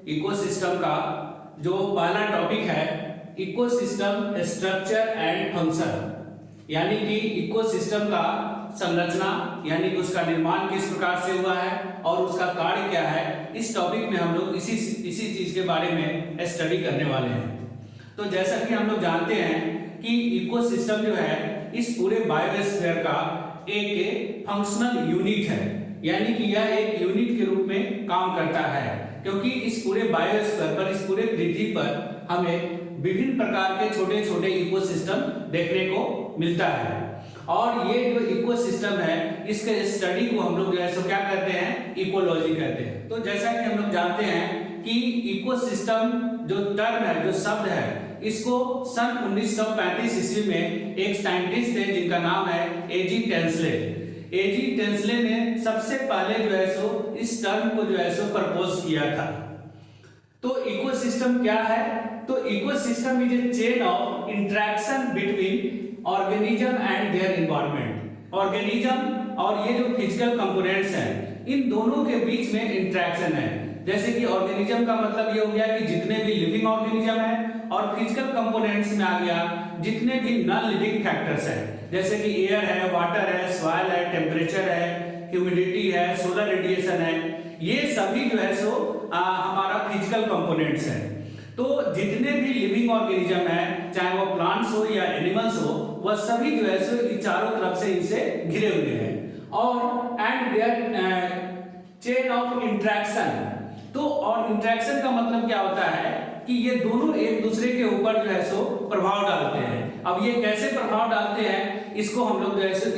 Ecosystem का जो पहला टॉपिक है इकोसिस्टम स्ट्रक्चर एंड फंक्शन, यानी कि इकोसिस्टम का संरचना यानी कि उसका निर्माण किस प्रकार से हुआ है और उसका कार्य क्या है। इस टॉपिक में हम लोग इसी चीज के बारे में स्टडी करने वाले हैं। तो जैसा कि हम लोग जानते हैं कि इकोसिस्टम जो है इस पूरे बायोस्फीयर का एक फंक्शनल यूनिट है, यानी कि यह एक यूनिट के रूप में काम करता है, क्योंकि इस पूरे बायोस्फीयर पर, इस पूरे पृथ्वी पर हमें विभिन्न प्रकार के छोटे छोटे इकोसिस्टम देखने को मिलता है। और ये जो इकोसिस्टम है इसके स्टडी को हम लोग जो है सो क्या कहते हैं, इकोलॉजी कहते हैं। तो जैसा कि हम लोग जानते हैं कि इकोसिस्टम जो टर्म है, जो शब्द है, इसको सन 1935 ईस्वी में एक साइंटिस्ट थे जिनका नाम है एजी टेंसले। एजी टेंसले ने सबसे पहले जो है सो इस टर्म को जो है सो प्रपोज किया था। तो इकोसिस्टम क्या है? तो ecosystem is a chain of interaction between organism and their environment. Organism और ये जो फिजिकल कंपोनेंट्स हैं, इन दोनों के बीच में इंटरेक्शन है। जैसे कि ऑर्गेनिज्म का मतलब ये हो गया कि जितने भी लिविंग ऑर्गेनिज्म है, और फिजिकल कंपोनेंट्स में आ गया जितने भी नॉन लिविंग फैक्टर्स हैं, जैसे कि एयर है, वाटर है, सॉइल है, टेम्परेचर है, ह्यूमिडिटी है, सोलर रेडिएशन है, ये सभी जो है सो हमारा फिजिकल कंपोनेंट्स हैं। तो जितने भी लिविंग ऑर्गेनिज्म है, चाहे वो प्लांट्स हो या एनिमल्स हो, वह सभी जो है सो चारों तरफ से इनसे घिरे हुए हैं। और and there chain of interaction. तो और इंटरेक्शन का मतलब क्या होता है कि ये दोनों एक दूसरे के ऊपर जो है सो प्रभाव डालते हैं। अब ये कैसे प्रभाव डालते हैं, इसको हम लोग जो है सो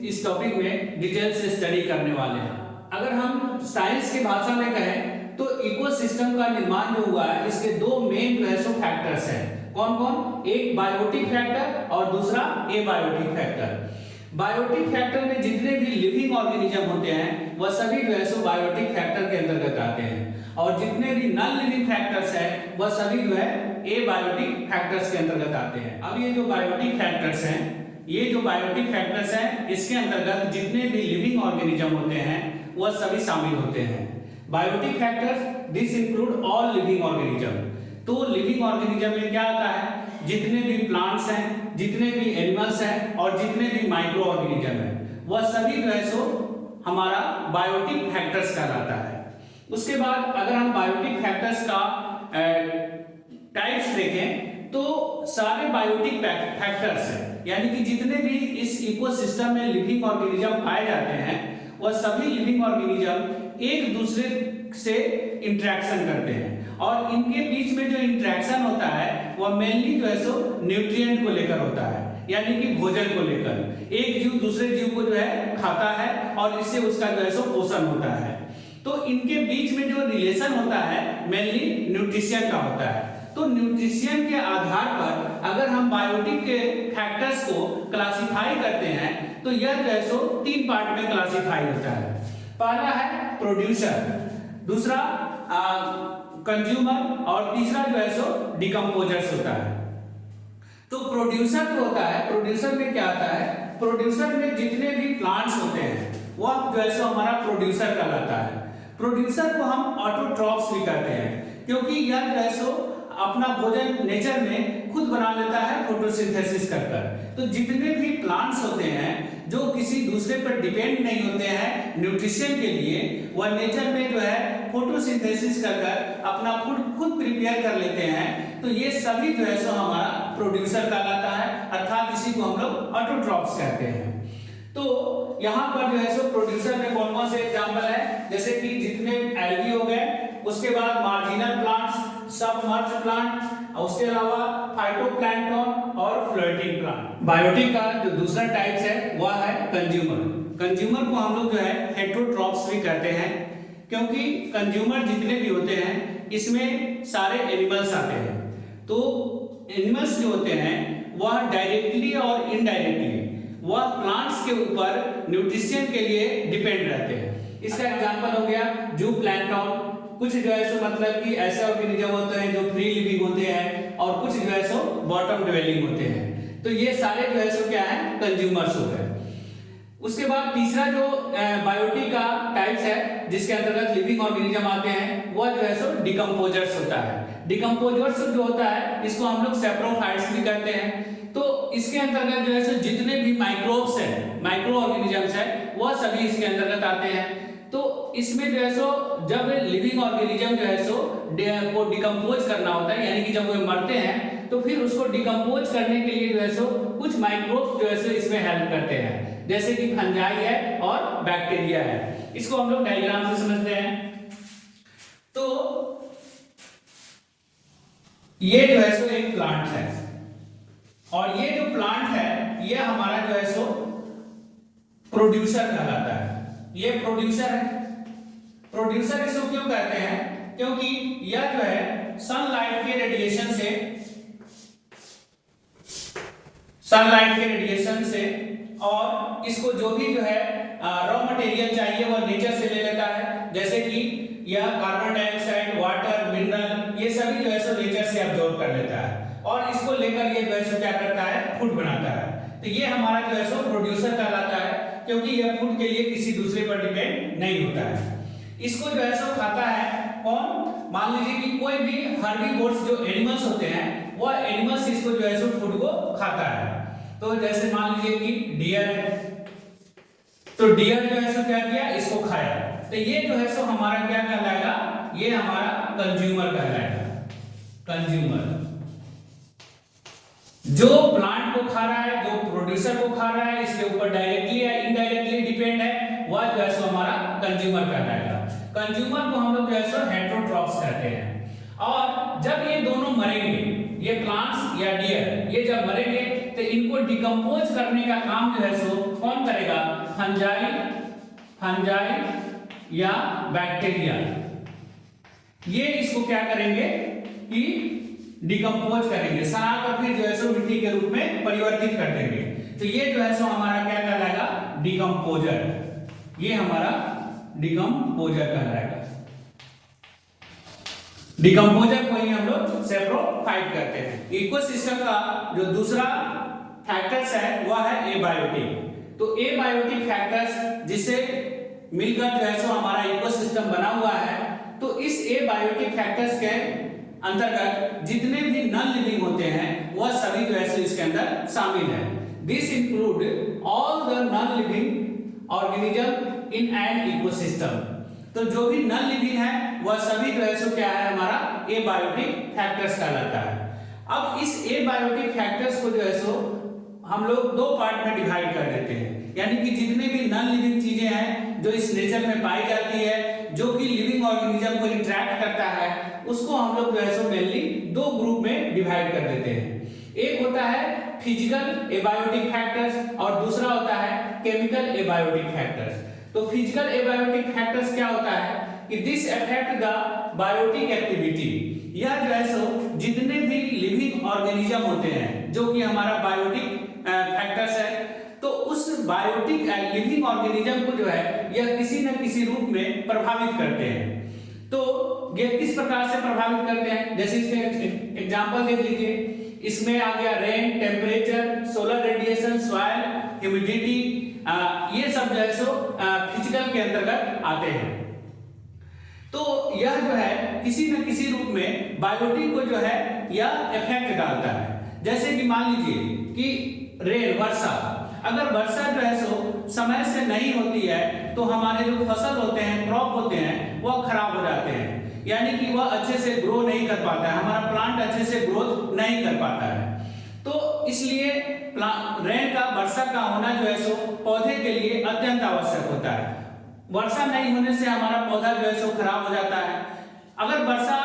इस टॉपिक में डिटेल से स्टडी करने वाले हैं। अगर हम साइंस की भाषा में कहें तो इकोसिस्टम का निर्माण जो हुआ है, इसके दो मेन जो है सो फैक्टर्स हैं। कौन कौन? एक बायोटिक फैक्टर और दूसरा एबायोटिक फैक्टर। बायोटिक फैक्टर में जितने भी लिविंग ऑर्गेनिज्म होते हैं वह सभी जो है सो बायोटिक फैक्टर के अंतर्गत आते हैं, और जितने भी नॉन लिविंग फैक्टर्स हैं वह सभी जो है एबायोटिक फैक्टर्स के अंतर्गत आते हैं। अब ये जो बायोटिक फैक्टर्स हैं, ये जो बायोटिक फैक्टर्स हैं, इसके अंतर्गत जितने भी लिविंग ऑर्गेनिज्म होते हैं वह सभी शामिल होते हैं। Biotic factors this include all living organism. तो लिविंग ऑर्गेनिज्म में क्या आता है? जितने भी प्लांट्स हैं, जितने भी एनिमल्स हैं और जितने भी माइक्रो ऑर्गेनिज्म हैं, वह सभी जो है सो हमारा बायोटिक फैक्टर्स कहलाता है। उसके बाद अगर हम बायोटिक फैक्टर्स का टाइप्स देखें तो सारे बायोटिक फैक्टर्स हैं, यानी कि जितने भी इस इकोसिस्टम में लिविंग ऑर्गेनिज्म पाए जाते हैं वह सभी लिविंग ऑर्गेनिज्म एक दूसरे से इंटरेक्शन करते हैं, और इनके बीच में जो इंटरेक्शन होता है वह मेनली जो है सो न्यूट्रिएंट को लेकर होता है, यानी कि भोजन को लेकर। एक जीव दूसरे जीव को जो है खाता है और इससे उसका जो है सो पोषण होता है। तो इनके बीच में जो रिलेशन होता है मेनली न्यूट्रिशन का होता है। तो न्यूट्रिशन के आधार पर अगर हम बायोटिक के फैक्टर्स को क्लासिफाई करते हैं तो यह जो है सो तीन पार्ट में क्लासिफाई होता है। पहला है प्रोड्यूसर, दूसरा कंज्यूमर, और तीसरा जो है सो डिकम्पोजर्स होता है। तो प्रोड्यूसर जो होता है, प्रोड्यूसर में क्या आता है? प्रोड्यूसर में जितने भी प्लांट्स होते हैं वह जो है सो हमारा प्रोड्यूसर कहलाता है। प्रोड्यूसर को हम ऑटोट्रॉप्स भी कहते हैं, क्योंकि यह जो है सो अपना भोजन नेचर में खुद बना लेता है फोटोसिंथेसिस कर। तो जितने भी प्लांट्स होते हैं जो किसी दूसरे पर डिपेंड नहीं होते हैं न्यूट्रिशन के लिए, वह नेचर में जो है फोटोसिंथेसिस कर अपना फूड खुद प्रिपेयर कर लेते हैं। तो ये सभी जो है सो हमारा प्रोड्यूसर कहलाता है, अर्थात इसी को हम लोग ऑटोट्रॉप्स कहते हैं। तो यहाँ पर जो है सो प्रोड्यूसर में कौन कौन से एग्जांपल है, जैसे कि जितने एल्गी हो गए, उसके बाद मार्जिनल प्लांट्स, सबमर्ज प्लांट, उसके अलावा फाइटोप्लैंक्टन और फ्लोटिंग प्लांट। बायोटिक का जो दूसरा टाइप्स है वह है कंज्यूमर। कंज्यूमर को हम लोग जो है हेटेरोट्रॉप्स भी कहते हैं, क्योंकि कंज्यूमर जितने भी होते हैं इसमें सारे एनिमल्स आते हैं। तो एनिमल्स जो होते हैं वह डायरेक्टली और इनडायरेक्टली वह प्लांट्स के ऊपर न्यूट्रिशन के लिए डिपेंड रहते हैं। इसका एग्जांपल हो गया जू प्लैंक्टन। कुछ जो है सो मतलब कि ऐसे ऑर्गेनिज्म होते हैं जो फ्री लिविंग होते हैं, और कुछ जो है सो बॉटम ड्वेलिंग होते हैं। तो ये सारे जो है सो क्या है? कंज्यूमर्स हो गए। उसके बाद तीसरा जो बायोटिक का टाइप्स है जिसके अंतर्गत लिविंग ऑर्गेनिज्म आते हैं वह जो है सो डिकम्पोजर्स होता है। डिकम्पोजर्स जो होता है इसको हम लोग सेप्रोफाइट्स भी कहते हैं। तो इसके अंतर्गत जो है सो जितने भी माइक्रोब्स हैं, माइक्रो ऑर्गेनिजम्स हैं, वह सभी इसके अंतर्गत आते हैं। तो इसमें जो है सो जब लिविंग ऑर्गेनिज्म जो है सो को डिकम्पोज करना होता है, यानी कि जब वे मरते हैं तो फिर उसको डिकम्पोज करने के लिए जो है सो कुछ माइक्रोब्स जो है सो इसमें हेल्प करते हैं, जैसे कि फंजाई है और बैक्टीरिया है। इसको हम लोग डायग्राम से समझते हैं। तो ये जो है सो एक प्लांट है और ये जो प्लांट है ये हमारा जो है सो प्रोड्यूसर कहलाता है। ये प्रोड्यूसर है। प्रोड्यूसर इसको क्यों कहते हैं? क्योंकि यह जो है सनलाइट के रेडिएशन से और इसको जो भी जो है रॉ मटेरियल चाहिए वह नेचर से ले लेता है, जैसे कि यह कार्बन डाइऑक्साइड, वाटर, मिनरल, ये सभी जो है सो नेचर से अब्सॉर्ब कर लेता है और इसको लेकर ये जो है सो क्या करता है, फूड बनाता है। तो ये हमारा जो है सो प्रोड्यूसर कहलाता है, क्योंकि यह फूड के लिए किसी दूसरे पर डिपेंड नहीं होता है। इसको जो है सो खाता है कौन? मान लीजिए कि कोई भी हर्बीवोर्स जो एनिमल्स होते हैं वह एनिमल्स इसको जो है सो फूड को खाता है। तो जैसे मान लीजिए कि डियर है, तो डियर जो है सो क्या किया, इसको खाया। तो ये जो है सो हमारा क्या कहलाएगा, ये हमारा कंज्यूमर कहलाएगा। कंज्यूमर जो प्लांट को खा रहा है, जो प्रोड्यूसर को खा रहा है, इसके ऊपर डायरेक्टली या इनडायरेक्टली डिपेंड है, वह जो है सो हमारा कंज्यूमर कहलाएगा। कंज्यूमर को हम लोग जो है सो हेटेरोट्रॉप्स कहते हैं। और जब ये दोनों मरेंगे, ये प्लांट्स या डियर, ये जब मरेंगे तो इनको डिकम्पोज करने का काम जो है सो कौन करेगा? फंजाई या बैक्टीरिया। ये इसको क्या करेंगे कि डिकम्पोज करेंगे, सड़ाकर फिर जो है सो मिट्टी के रूप में परिवर्तित कर देंगे। तो ये जो है सो हमारा क्या कहलाएगा? डिकम्पोजर। ये हमारा डिकम्पोजर कहलाएगा। डिकम्पोजर को ही हम लोग सेप्रोफाइट कहते हैं। इकोसिस्टम का जो दूसरा फैक्टर्स है वह है एबायोटिक। तो एबायोटिक फैक्टर्स जिससे मिलकर जो है सो हमारा इकोसिस्टम बना हुआ है। तो इस एबायोटिक फैक्टर्स के अंतर्गत जितने भी नॉन लिविंग होते हैं वह सभी जो है सो इसके अंदर शामिल है। This include all the non living organism in an ecosystem. तो जो भी नॉन लिविंग है वह सभी जो है सो क्या है, हमारा एबायोटिक फैक्टर्स कहलाता है। अब इस एबायोटिक फैक्टर्स को जो है सो हम लोग दो पार्ट में डिवाइड कर देते हैं, यानी कि जितने भी नॉन लिविंग चीजें हैं जो इस नेचर में पाई जाती है, जो कि लिविंग ऑर्गेनिज्म को इंटरैक्ट करता है, उसको हम लोग जो है सो मेनली दो ग्रुप में डिवाइड कर देते हैं। एक होता है फिजिकल एबायोटिक फैक्टर्स और दूसरा होता है केमिकल एबायोटिक फैक्टर्स। तो फिजिकल एबायोटिक फैक्टर्स क्या होता है कि this affect the biotic activity. यह जो है सो जितने भी लिविंग ऑर्गेनिज्म होते हैं जो कि हमारा बायोटिक फैक्टर्स है, तो उस बायोटिक लिविंग ऑर्गेनिज्म को जो है यह किसी न किसी रूप में प्रभावित करते हैं। तो ये किस प्रकार से प्रभावित करते हैं, जैसे इसके एग्जांपल देख लीजिए। इसमें आ गया rain, temperature, solar radiation, soil, humidity, ये सब जो है सो फिजिकल के अंतर्गत आते हैं। तो यह जो है किसी न किसी रूप में बायोटिक को जो है यह इफेक्ट डालता है। जैसे कि मान लीजिए कि रेन, वर्षा, अगर वर्षा जो है सो समय से नहीं होती है तो हमारे जो फसल होते हैं, क्रॉप होते हैं, वह खराब हो जाते हैं, यानी कि वह अच्छे से ग्रो नहीं कर पाता है, हमारा प्लांट अच्छे से ग्रोथ नहीं कर पाता है। तो इसलिए रेन का, वर्षा का होना जो है सो पौधे के लिए अत्यंत आवश्यक होता है। वर्षा नहीं होने से हमारा पौधा जो है सो खराब हो जाता है। अगर वर्षा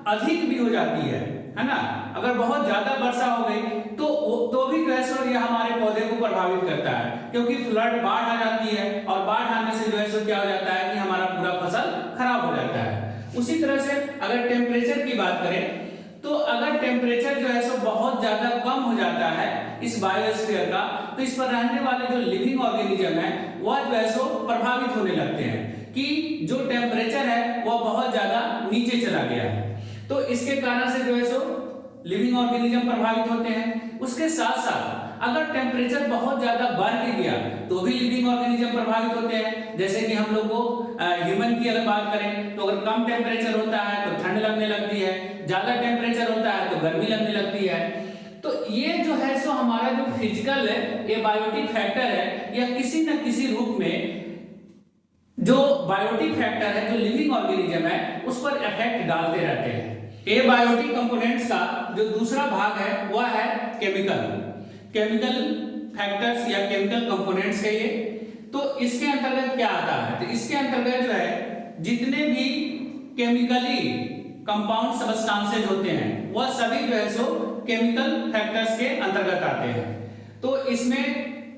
अधिक भी हो जाती है ना, अगर बहुत ज्यादा वर्षा हो गई तो भी जो है सो यह हमारे पौधे को प्रभावित करता है, क्योंकि फ्लड, बाढ़ आ जाती है और बाढ़ आने से जो है सो क्या हो जाता है कि हमारा पूरा फसल खराब हो जाता है। उसी तरह से अगर टेम्परेचर की बात करें तो अगर टेम्परेचर जो है सो बहुत ज्यादा कम हो जाता है इस बायोस्फीयर का, तो इस पर रहने वाले जो लिविंग ऑर्गेनिज्म है वह जो है सो प्रभावित होने लगते हैं कि जो टेम्परेचर है वह बहुत ज्यादा नीचे चला गया है। तो इसके कारण से जो है सो लिविंग ऑर्गेनिज्म प्रभावित होते हैं। उसके साथ साथ अगर टेम्परेचर बहुत ज्यादा बढ़ भी गया तो भी लिविंग ऑर्गेनिज्म प्रभावित होते हैं। जैसे कि हम लोग को ह्यूमन की अगर बात करें तो अगर कम टेम्परेचर होता है तो ठंड लगने लगती है, ज्यादा टेम्परेचर होता है तो गर्मी लगने लगती है। तो ये जो है सो हमारा जो फिजिकल है ये बायोटिक फैक्टर है, या किसी न किसी रूप में जो बायोटिक फैक्टर है जो लिविंग ऑर्गेनिज्म है उस पर इफेक्ट डालते रहते हैं। एबायोटिक कंपोनेंट्स का जो दूसरा भाग है वह है केमिकल फैक्टर्स या केमिकल कंपोनेंट्स है ये। तो इसके अंतर्गत क्या आता है, तो इसके अंतर्गत जो है जितने भी केमिकली कंपाउंड सब्सटेंसेज होते हैं वह सभी जो है सो केमिकल फैक्टर्स के अंतर्गत आते हैं। तो इसमें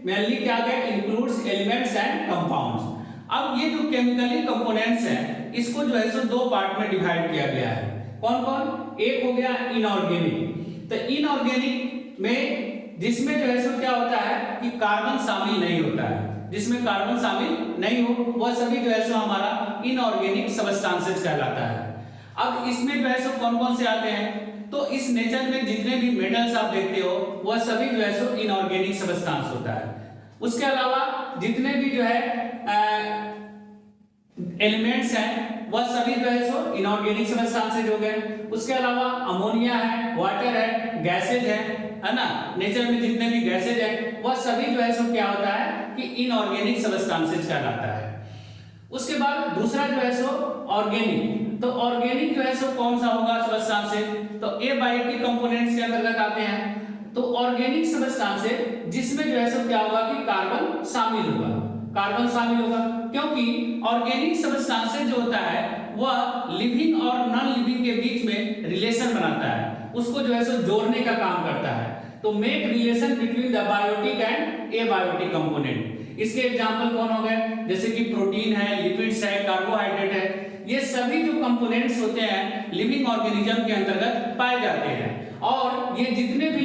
मेनली क्या है, इंक्लूड्स एलिमेंट्स एंड कंपाउंड्स। अब ये जो केमिकली कंपोनेंट्स हैं इसको जो है सो दो पार्ट में डिवाइड किया गया है। कौन कौन, एक हो गया इनऑर्गेनिक। तो इनऑर्गेनिक में जिसमें जो है सो क्या होता है कि कार्बन शामिल नहीं होता है, जिसमें कार्बन शामिल नहीं हो वह सभी जो है सो हमारा इनऑर्गेनिक सब्सटेंसेज कहलाता है। अब इसमें जो है सो कौन कौन से आते हैं, तो इस नेचर में जितने भी मेटल्स आप देखते हो वह सभी जो है सो इनऑर्गेनिक सब्सटेंस होता है। उसके अलावा जितने भी जो है एलिमेंट्स हैं वह सभी जो है सो इनऑर्गेनिक सब्सटेंसेज हो गए। उसके अलावा अमोनिया है, वाटर है, गैसेज है ना, नेचर में जितने भी गैसेज है वह सभी जो है सो क्या होता है कि इनऑर्गेनिक सब्सटेंसेज कहलाता है। उसके बाद दूसरा जो है सो ऑर्गेनिक। तो ऑर्गेनिक जो है सो कौन सा होगा सब्सटेंसेज, तो एबायोटिक कंपोनेंट्स के अंतर्गत आते हैं। तो ऑर्गेनिक सब्सटेंसेज जिसमें जो है सो क्या होगा कि कार्बन शामिल होगा, क्योंकि ऑर्गेनिक सब्सटेंसेज जो होता है वह लिविंग और नॉन लिविंग के बीच में रिलेशन बनाता है, उसको जो है सो जोड़ने का काम करता है। तो make relation between the biotic and abiotic component. इसके एग्जांपल कौन हो गए, जैसे कि प्रोटीन है, लिपिड्स है, कार्बोहाइड्रेट है, ये सभी जो कंपोनेंट्स होते हैं लिविंग ऑर्गेनिज्म के अंतर्गत पाए जाते हैं। और ये जितने भी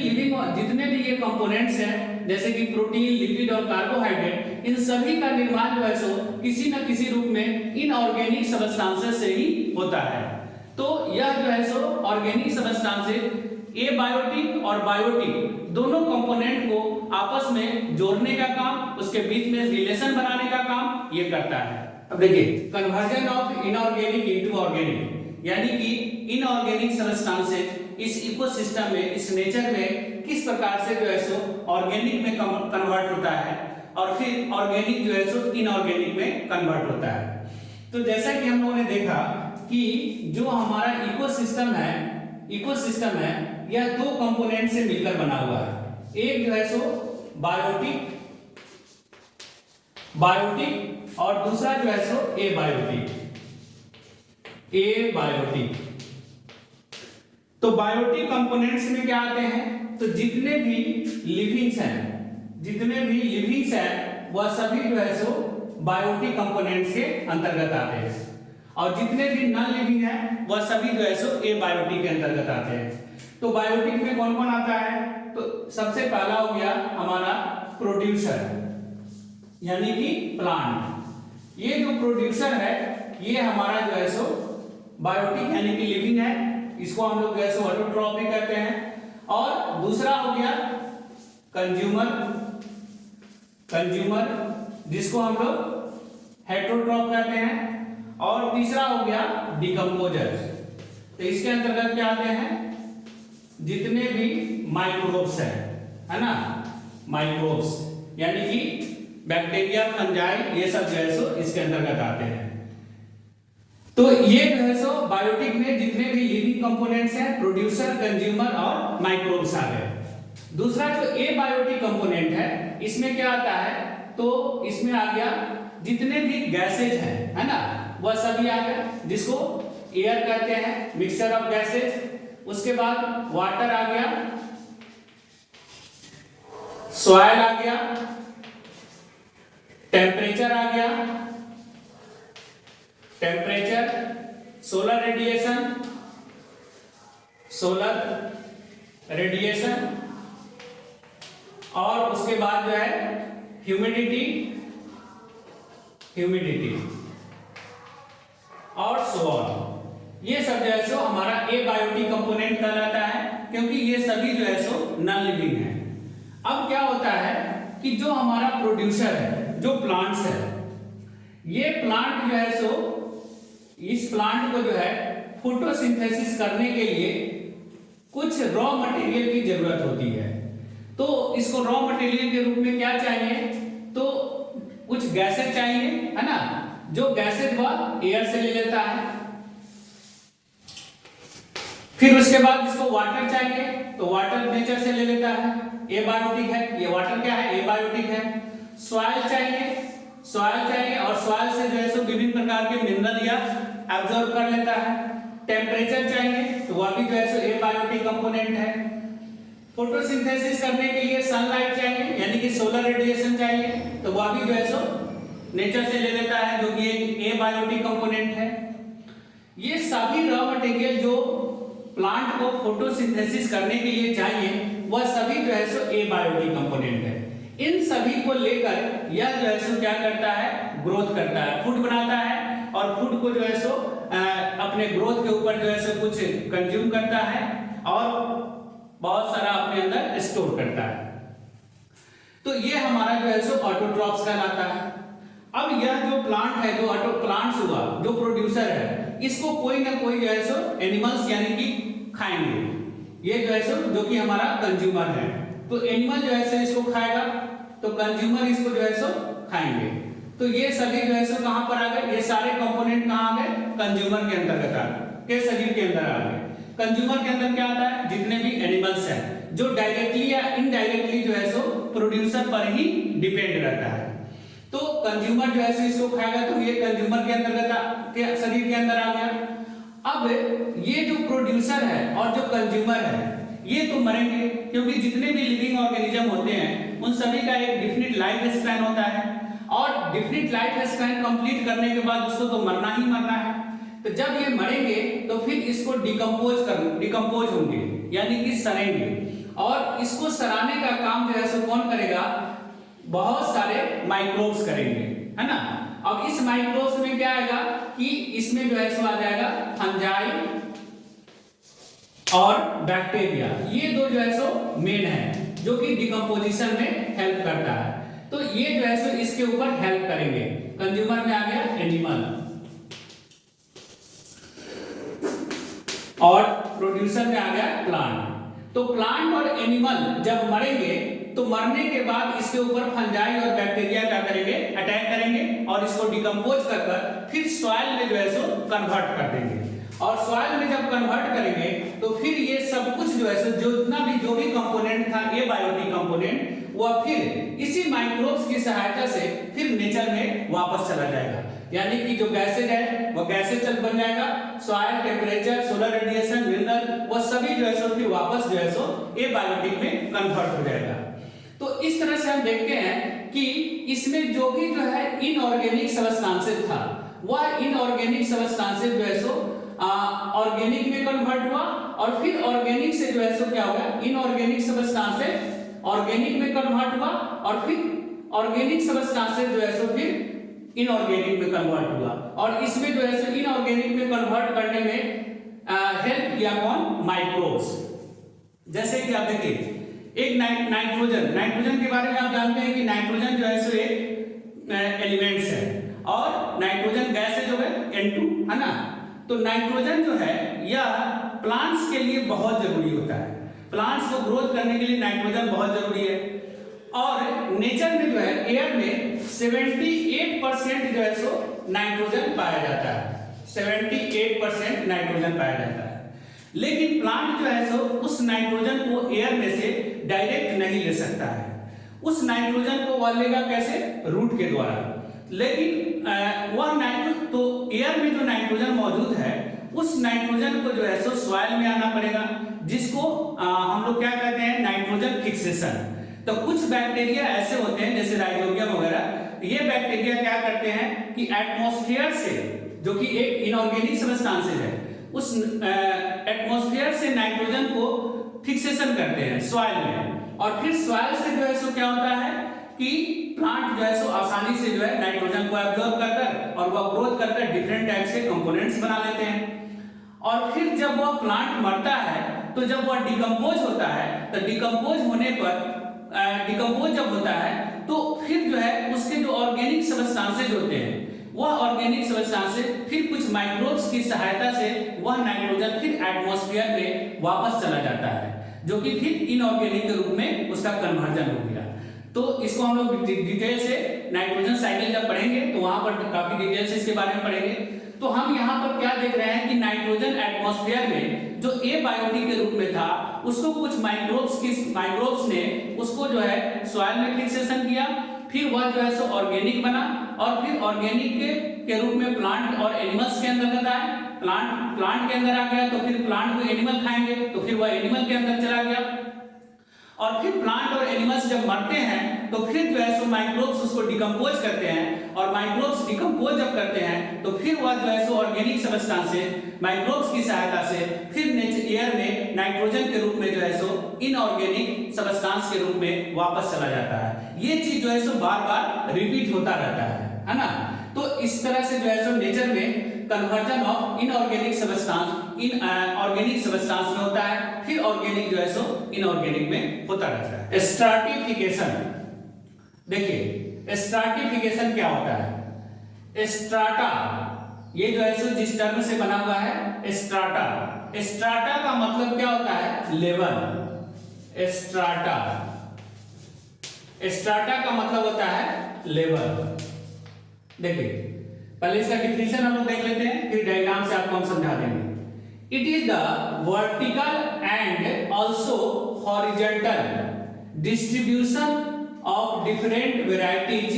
ये कंपोनेंट्स हैं जैसे कि प्रोटीन, लिपिड और कार्बोहाइड्रेट, इन सभी का निर्माण जो है सो किसी न किसी रूप में इनऑर्गेनिक सब्सटेंसेस से ही होता है। तो यह जो है सो ऑर्गेनिक सब्सटेंसेस एबायोटिक और बायोटिक दोनों कंपोनेंट को आपस में जोड़ने का काम, उसके बीच में रिलेशन बनाने का काम ये करता है। अब देखिए conversion of inorganic into organic, यानी कि इनऑर्गेनिक सब्सटेंसेज इस इकोसिस्टम में, इस नेचर में किस प्रकार से जो है सो ऑर्गेनिक में कन्वर्ट होता है और फिर ऑर्गेनिक जो है सो इनऑर्गेनिक में कन्वर्ट होता है। तो जैसा कि हम लोगों ने देखा कि जो हमारा इकोसिस्टम है यह दो कंपोनेंट से मिलकर बना हुआ है। एक जो है सो बायोटिक और दूसरा जो है सो एबायोटिक। तो बायोटिक कंपोनेंट्स में क्या आते हैं, तो जितने भी लिविंग्स हैं वह सभी जो है सो बायोटिक कंपोनेंट्स के अंतर्गत आते हैं, और जितने भी नॉन लिविंग हैं वह सभी जो है सो एबायोटिक के अंतर्गत आते हैं। तो बायोटिक में कौन कौन आता है, तो सबसे पहला हो गया हमारा प्रोड्यूसर, यानी कि प्लांट। ये जो प्रोड्यूसर है ये हमारा जो है सो बायोटिक यानी कि लिविंग है, इसको हम लोग जो है सो ऑटोट्रॉफी कहते हैं। और दूसरा हो गया कंज्यूमर जिसको हम लोग हेटेरोट्रॉफ कहते हैं। और तीसरा हो गया डिकम्पोजर। तो इसके अंतर्गत क्या आते हैं, जितने भी माइक्रोब्स है ना, माइक्रोब्स यानी कि बैक्टीरिया, फंजाई, ये सब जो है सो इसके अंतर्गत आते हैं। तो ये जो है सो बायोटिक में जितने भी लिविंग कंपोनेंट्स हैं, प्रोड्यूसर, कंज्यूमर और माइक्रोब्स आ गए। दूसरा जो एबायोटिक कंपोनेंट है इसमें क्या आता है, तो इसमें आ गया जितने भी गैसेज हैं है ना वह सभी आ गए, जिसको एयर कहते हैं, मिक्सचर ऑफ गैसेज। उसके बाद वाटर आ गया, सॉइल आ गया, टेम्परेचर आ गया, सोलर रेडिएशन, और उसके बाद जो है ह्यूमिडिटी और सो ऑन। ये सब जो है सो हमारा एबायोटिक कंपोनेंट कहलाता है, क्योंकि ये सभी जो है सो नॉन लिविंग है। अब क्या होता है कि जो हमारा प्रोड्यूसर है, जो प्लांट्स है, ये प्लांट जो है सो इस प्लांट को जो है फोटोसिंथेसिस करने के लिए कुछ रॉ मटेरियल की जरूरत होती है। तो इसको रॉ मटेरियल के रूप में क्या चाहिए, तो कुछ गैसेज चाहिए, है ना, जो गैसेज वह एयर से ले लेता है। फिर उसके बाद इसको वाटर चाहिए, तो वाटर नेचर से ले लेता है, एबायोटिक है, ये वाटर क्या है, एबायोटिक है। सॉइल चाहिए और सॉइल से जो है सो विभिन्न प्रकार के मिनरल या एब्जॉर्ब कर लेता है। टेम्परेचर चाहिए, तो वह भी जो है सो एबायोटिक कंपोनेंट है। फोटोसिंथेसिस करने के लिए सनलाइट चाहिए, यानी कि सोलर रेडिएशन चाहिए, तो वह भी जो है सो नेचर से ले लेता है, जो कि एक एबायोटिक कंपोनेंट है। ये सभी रॉ मटेरियल जो प्लांट को फोटोसिंथेसिस करने के लिए चाहिए, वह सभी जो है सो एबायोटिक कंपोनेंट है। इन सभी को लेकर यह जो है सो क्या करता है, ग्रोथ करता है, फूड बनाता है, और फूड को जो है सो अपने ग्रोथ के ऊपर जो है सो कुछ कंज्यूम करता है और बहुत सारा अपने अंदर स्टोर करता है। तो ये हमारा जो है सो ऑटोट्रॉफ्स कहलाता है। अब यह जो प्लांट है, जो ऑटो प्लांट्स हुआ, जो प्रोड्यूसर है, इसको कोई ना कोई जो है सो एनिमल्स यानी कि खाएंगे। ये जो है सो जो कि हमारा कंज्यूमर है, तो एनिमल जो है सो इसको खाएगा, तो कंज्यूमर इसको जो है सो खाएंगे। तो ये सभी जो है सो कहां पर आ गए, ये सारे कंपोनेंट कहां आ गए, कंज्यूमर के अंतर्गत आ गए, के शरीर के अंदर आ गए। कंज्यूमर के अंदर क्या आता है, जितने भी एनिमल्स हैं, जो डायरेक्टली या इनडायरेक्टली जो है सो प्रोड्यूसर पर ही डिपेंड रहता है। तो कंज्यूमर जो है सो इसको खाएगा, तो ये कंज्यूमर के अंतर्गत के शरीर के अंदर आ गया। अब ये जो प्रोड्यूसर है और जो कंज्यूमर है, ये तो मरेंगे, क्योंकि जितने भी लिविंग ऑर्गेनिज्म होते हैं उन सभी का एक डिफिनिट लाइफ स्पैन होता है, और डिफिनिट लाइफ स्पैन कंप्लीट करने के बाद उसको तो मरना ही मरना है। तो जब ये मरेंगे तो फिर इसको डिकम्पोज होंगे, यानी कि सड़ेंगे, और इसको सड़ाने का काम जो है सो कौन करेगा, बहुत सारे माइक्रोब्स करेंगे, है ना। अब इस माइक्रोब्स में क्या आएगा कि इसमें जो है सो आ जाएगा फंजाई और बैक्टीरिया, ये दो जो है सो मेन है, जो कि डिकम्पोजिशन में हेल्प करता है। तो ये जो है सो इसके ऊपर हेल्प करेंगे। कंज्यूमर में आ गया एनिमल, और प्रोड्यूसर में आ गया प्लांट। तो प्लांट और एनिमल जब मरेंगे, तो मरने के बाद इसके ऊपर फंजाई और बैक्टीरिया क्या करेंगे, अटैक करेंगे, और इसको डिकम्पोज कर फिर सॉइल में जो है सो कन्वर्ट कर देंगे। और सॉइल में जब कन्वर्ट करेंगे तो फिर ये सब कुछ जो है सो जो भी कंपोनेंट था, ये बायोटिक कंपोनेंट, वह फिर इसी माइक्रोब्स की सहायता से फिर नेचर में वापस चला जाएगा। यानी कि जो गैसेज है वो गैसेज चल बन जाएगा, soil, temperature, solar radiation, mineral, वो सभी जो है सो फिर वापस जो है सो एबायोटिक में कन्वर्ट हो जाएगा। तो इस तरह से हम देखते हैं कि इसमें जो भी जो है इनऑर्गेनिक सबस्टेंसेस था, वह इनऑर्गेनिक सबस्टेंसेस जो है सो ऑर्गेनिक में कन्वर्ट हुआ, और फिर ऑर्गेनिक से जो है सो क्या होगा, इनऑर्गेनिक सबस्टेंसेस ऑर्गेनिक में कन्वर्ट हुआ, और फिर ऑर्गेनिक सबस्टेंसेस जो है सो फिर इनऑर्गेनिक में कन्वर्ट हुआ, और इसमें जो है सो इनऑर्गेनिक में कन्वर्ट करने में हेल्प किया कौन, माइक्रोब्स। जैसे कि आप देखिए, एक नाइट्रोजन के बारे में आप जानते हैं कि नाइट्रोजन जो है सो एक एलिमेंट्स है, और नाइट्रोजन गैस है जो है N2, है ना। तो नाइट्रोजन जो है यह प्लांट्स के लिए बहुत जरूरी होता है, प्लांट्स को ग्रोथ करने के लिए नाइट्रोजन बहुत जरूरी है। और नेचर में जो है एयर में 78% जो है सो नाइट्रोजन पाया जाता है, 78% नाइट्रोजन पाया जाता है। लेकिन प्लांट जो है सो उस नाइट्रोजन को एयर में से डायरेक्ट नहीं ले सकता है, उस नाइट्रोजन को वह लेगा कैसे, रूट के द्वारा। लेकिन वह नाइट्रोजन, तो एयर में जो नाइट्रोजन मौजूद है, उस नाइट्रोजन को जो है सो सॉइल में आना पड़ेगा, जिसको हम लोग क्या कहते हैं, नाइट्रोजन फिक्सेशन। तो कुछ बैक्टीरिया ऐसे होते हैं जैसे राइजोबियम वगैरह, ये बैक्टीरिया क्या करते हैं कि एटमॉस्फेयर से, जो कि एक इनऑर्गेनिक सबस्टेंसेस है, उस एटमॉस्फेयर से नाइट्रोजन को फिक्सेशन करते हैं सॉइल में, और फिर सॉइल से जो है सो क्या होता है कि प्लांट जो है सो आसानी से जो है नाइट्रोजन को एब्जॉर्ब कर और वह ग्रोथ कर डिफरेंट टाइप्स के कंपोनेंट्स बना लेते हैं। और फिर जब वह प्लांट मरता है, तो जब वह डिकम्पोज होता है, तो डिकम्पोज होने पर डिकम्पोज जब होता है तो फिर जो है उसके जो ऑर्गेनिक सब्सटेंसेज होते हैं, वह ऑर्गेनिक सब्सटेंसेज फिर कुछ माइक्रोब्स की सहायता से वह नाइट्रोजन फिर एटमॉस्फेयर में वापस चला जाता है, जो कि फिर इनऑर्गेनिक के रूप में उसका कन्वर्जन हो गया। तो इसको हम लोग डिटेल से नाइट्रोजन साइकिल जब पढ़ेंगे तो वहां पर काफी डिटेल से इसके बारे में पढ़ेंगे। तो हम यहाँ पर क्या देख रहे हैं कि नाइट्रोजन एटमॉस्फेयर में जो एबायोटिक के रूप में था, उसको कुछ माइक्रोब्स ने उसको जो है सॉइल में फिक्सेशन किया, फिर वह जो है सो ऑर्गेनिक बना, और फिर ऑर्गेनिक के रूप में प्लांट और एनिमल्स के अंदर है। प्लांट के अंदर आ गया तो फिर प्लांट को एनिमल खाएंगे तो फिर वह एनिमल के अंदर चला गया, और फिर प्लांट और एनिमल्स जब मरते हैं तो फिर जो है सो माइक्रोब्स उसको डिकम्पोज करते हैं, और माइक्रोब्स डिकम्पोज जब करते हैं तो फिर वह जो है सो ऑर्गेनिक सब्सटेंसेस माइक्रोब्स की सहायता से फिर एयर में नाइट्रोजन के रूप में जो है सो इनऑर्गेनिक सब्सटेंस के रूप में वापस चला जाता है। ये चीज जो है सो बार बार रिपीट होता रहता है ना। तो इस तरह से जो है सो नेचर में conversion of inorganic substance in organic substance में होता है, फिर ऑर्गेनिक जो है सो इनऑर्गेनिक में होता रहता है। स्ट्राटिफिकेशन, देखिए स्ट्राटिफिकेशन क्या होता है। स्ट्राटा, ये जो है सो जिस टर्म से बना हुआ है स्ट्राटा, स्ट्राटा का मतलब क्या होता है, लेवल। स्ट्राटा, स्ट्राटा का मतलब होता है लेवल। देखिए पहले इसका डिफिनेशन हम लोग देख लेते हैं, फिर डायग्राम से आपको हम समझा देंगे। It is the vertical and also horizontal distribution of different varieties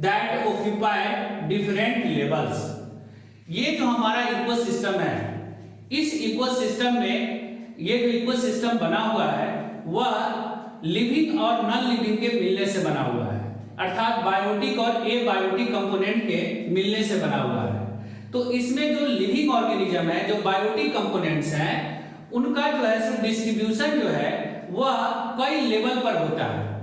that occupy different levels। ये जो हमारा इकोसिस्टम है, इस इकोसिस्टम में ये जो इकोसिस्टम बना हुआ है वह लिविंग और नॉन लिविंग के मिलने से बना हुआ है, अर्थात बायोटिक और एबायोटिक कंपोनेंट के मिलने से बना हुआ है। तो इसमें जो लिविंग ऑर्गेनिज्म है, जो बायोटिक कंपोनेंट्स हैं, उनका जो है सो डिस्ट्रीब्यूशन जो है वह कई लेवल पर होता है।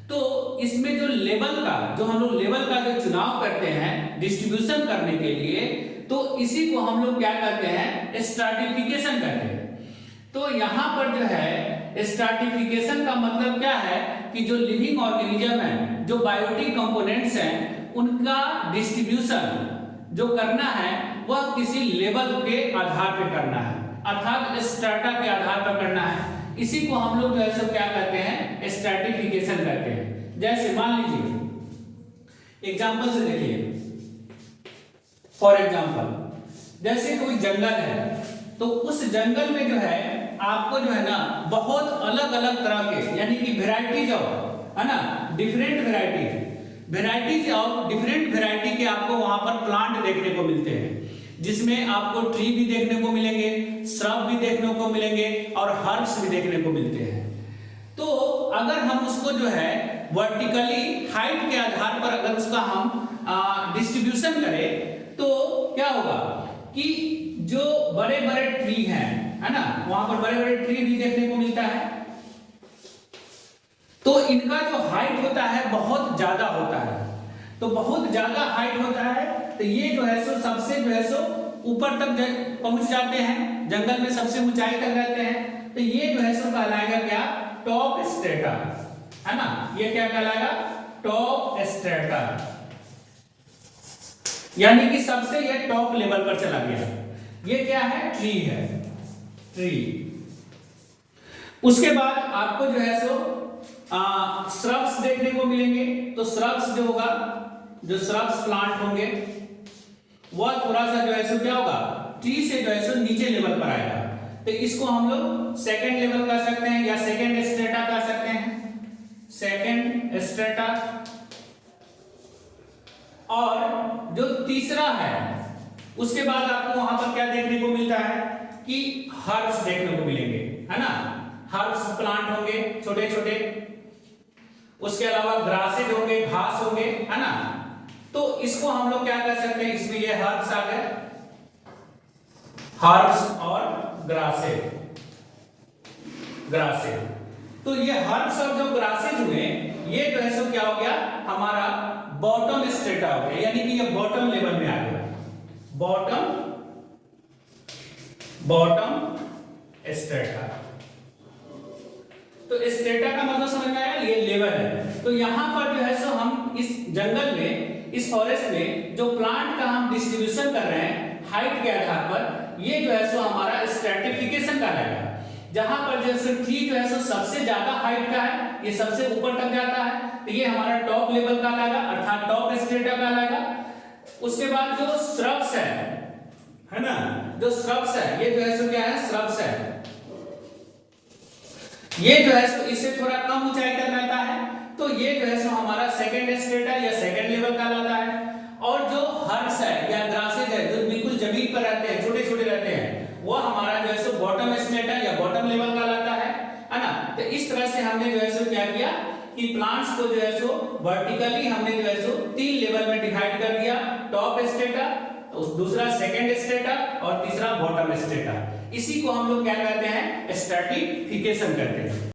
तो इसमें जो लेवल का, जो हम लोग लेवल का जो चुनाव करते हैं डिस्ट्रीब्यूशन करने के लिए, तो इसी को हम लोग क्या करते हैं, स्ट्राटिफिकेशन करते हैं। तो यहाँ पर जो है स्ट्राटिफिकेशन का मतलब क्या है कि जो लिविंग ऑर्गेनिज्म है, जो बायोटिक कंपोनेंट्स हैं, उनका डिस्ट्रीब्यूशन जो करना है वह किसी लेवल के आधार पर करना है, अर्थात स्ट्राटा के आधार पर करना है। इसी को हम लोग जो है सब क्या करते हैं, स्ट्रैटिफिकेशन करते हैं। जैसे मान लीजिए एग्जांपल से देखिए, फॉर एग्जांपल जैसे कोई जंगल है, तो उस जंगल में जो है आपको जो है ना बहुत अलग अलग तरह के, यानी कि वेराइटीज ऑफ, है ना, different varieties of different variety के आपको वहां पर प्लांट देखने को मिलते हैं, जिसमें आपको ट्री भी देखने को मिलेंगे, श्रब भी देखने को मिलेंगे और हर्ब्स भी देखने को मिलते हैं। तो अगर हम उसको जो है वर्टिकली हाइट के आधार पर अगर उसका हम डिस्ट्रीब्यूशन करें तो क्या होगा कि जो बड़े बड़े ट्री हैं, है ना, वहां पर बड़े बड़े ट्री भी देखने को मिलता है, तो इनका जो हाइट होता है बहुत ज्यादा होता है। तो बहुत ज्यादा हाइट होता है तो ये जो है सो सबसे जो है सो ऊपर तक पहुंच जाते हैं, जंगल में सबसे ऊंचाई तक रहते हैं। तो ये जो है सो कहलाएगा क्या, टॉप स्ट्रेटा, है ना, ये क्या कहलाएगा, टॉप स्ट्रेटा, यानी कि सबसे ये टॉप लेवल पर चला गया। ये क्या है, ट्री है, ट्री। उसके बाद आपको जो है सो श्रब्स देखने को मिलेंगे। तो श्रब्स जो होगा, जो श्रब्स प्लांट होंगे वह थोड़ा सा जो है सो क्या होगा, ट्री से जो है सो नीचे लेवल पर आएगा। तो इसको हम लोग सेकंड लेवल कह सकते हैं या सेकंड स्ट्रेटा कह सकते हैं, सेकंड स्ट्रेटा। और जो तीसरा है, उसके बाद आपको वहां पर क्या देखने को मिलता है कि हर्ब्स देखने को मिलेंगे, है ना, हर्ब्स प्लांट होंगे छोटे छोटे। उसके अलावा ग्रासेज होंगे, घास होंगे, है ना। तो इसको हम लोग क्या कर सकते हैं, इसमें ये हर्ब्स आ गए, हर्ब्स और ग्रासेज, ग्रासेज। तो ये हर्ब्स और जो ग्रासेज हुए, ये जो है सो क्या हो गया, हमारा बॉटम स्ट्रेटा हो गया, यानी कि ये बॉटम लेवल में आ गया, बॉटम स्ट्रेटा। तो स्ट्रेटा का मतलब समझ में आया, ये लेवल है। तो यहाँ पर जो है सो हम इस जंगल में, इस फॉरेस्ट में जो प्लांट का हम डिस्ट्रीब्यूशन कर रहे हैं हाइट के आधार पर, ये जो है सो हमारा स्ट्रैटिफिकेशन कहलाएगा। जहां पर जो है सो ट्री जो है सो सबसे ज्यादा हाइट का है, ये सबसे ऊपर तक जाता है, तो ये हमारा टॉप लेवल का कहलाएगा, अर्थात टॉप स्ट्रेटा कहलाएगा। उसके बाद जो श्रब्स है ना, जो श्रब्स है ये जो है सो क्या है, श्रब्स है, ये जो है सो इससे थोड़ा कम ऊंचाई तक रहता है, तो ये जो है सो हमारा सेकंड स्ट्रेटा या सेकंड लेवल कहलाता है। और जो हर्ब्स है या ग्रासेज है जो बिल्कुल जमीन पर रहते हैं, छोटे छोटे रहते हैं, वो हमारा जो है सो बॉटम स्ट्रेटा या बॉटम लेवल कहलाता है ना। तो इस तरह से हमने जो है सो क्या किया कि प्लांट्स को जो है सो वर्टिकली हमने जो है सो 3 लेवल में डिवाइड कर दिया, टॉप स्ट्रेटा, दूसरा सेकंड स्ट्रेटा और तीसरा बॉटम स्ट्रेटा। इसी को हम लोग क्या कहते हैं, स्ट्रैटिफिकेशन कहते हैं।